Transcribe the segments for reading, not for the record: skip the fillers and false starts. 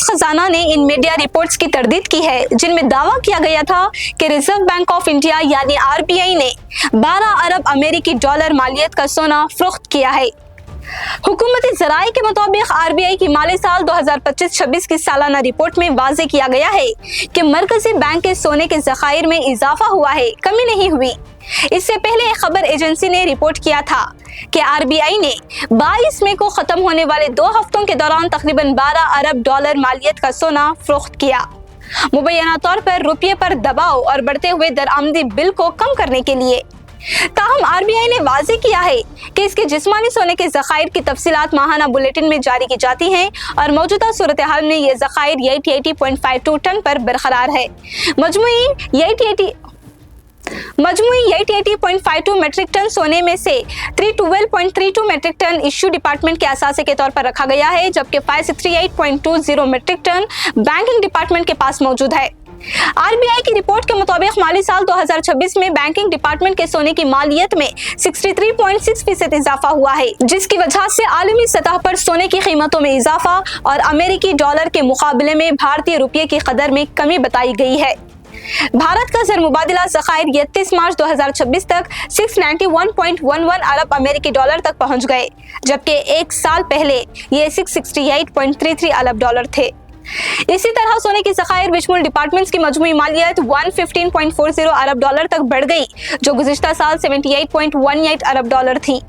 वजारत खजाना ने इन media reports की तरदीद की है जिनमें दावा किया गया था कि रिजर्व बैंक ऑफ इंडिया यानी आरबीआई ने 12 अरब अमेरिकी डॉलर मालियत का सोना फरोख्त किया है। हुकूमती ज़राए के मुताबिक आरबीआई की माली साल 2025-26 की सालाना रिपोर्ट में वाज़ेह किया गया है कि मरकजी बैंक के सोने के ज़खायर में इजाफा हुआ है, कमी नहीं हुई। इससे पहले एक खबर एजेंसी ने रिपोर्ट किया था कि आरबीआई ने 22 मई को खत्म होने वाले 2 हफ्तों के दौरान तकरीबन 12 अरब डॉलर मालियत का सोना फरोख्त किया, मुबैना तौर पर रुपये पर दबाव और बढ़ते हुए दरआमदी बिल को कम करने के लिए। ताहम आरबीआई ने वाज़ेह किया है कि इसके जिस्मानी सोने के ज़खायर की तफसीलात माहाना बुलेटिन में जारी की जाती हैं और मौजूदा सूरत हाल में ये ज़खायर 80.52 टन पर बरकरार है। मजमूई 80.52 मेट्रिक टन सोने में से 312.32 मेट्रिक टन इश्यू डिपार्टमेंट के असासे के तौर पर रखा गया है, जबकि 538.20 मेट्रिक टन बैंकिंग डिपार्टमेंट के पास मौजूद है। आरबीआई की रिपोर्ट के मुताबिक माली साल 2026 में बैंकिंग डिपार्टमेंट के सोने की मालियत में 63.6% इजाफा हुआ है, जिसकी वजह से आलमी सतह पर सोने की कीमतों में इजाफा और अमेरिकी डॉलर के मुकाबले में भारतीय रुपये की कदर में कमी बताई गई है। भारत का ज़र मुबादिला ज़खायर 31 मार्च 2026 तक 691.11 अरब अमेरिकी डॉलर तक पहुंच गए, जबकि एक साल पहले ये 668.33 अरब डॉलर थे। इसी तरह सोने की ज़खायर बिशमुल डिपार्टमेंट्स की मजमूई मालियत 115.40 अरब डॉलर तक बढ़ गई, जो गुज़िश्ता साल 78.18 अरब डॉलर थी।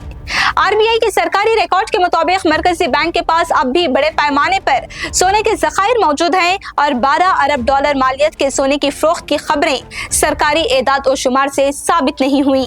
आरबीआई के सरकारी रिकॉर्ड के मुताबिक मरकजी बैंक के पास अब भी बड़े पैमाने पर सोने के ज़खायर मौजूद हैं और 12 अरब डॉलर मालियत के सोने की फरोख्त की खबरें सरकारी एदाद और शुमार से साबित नहीं हुई।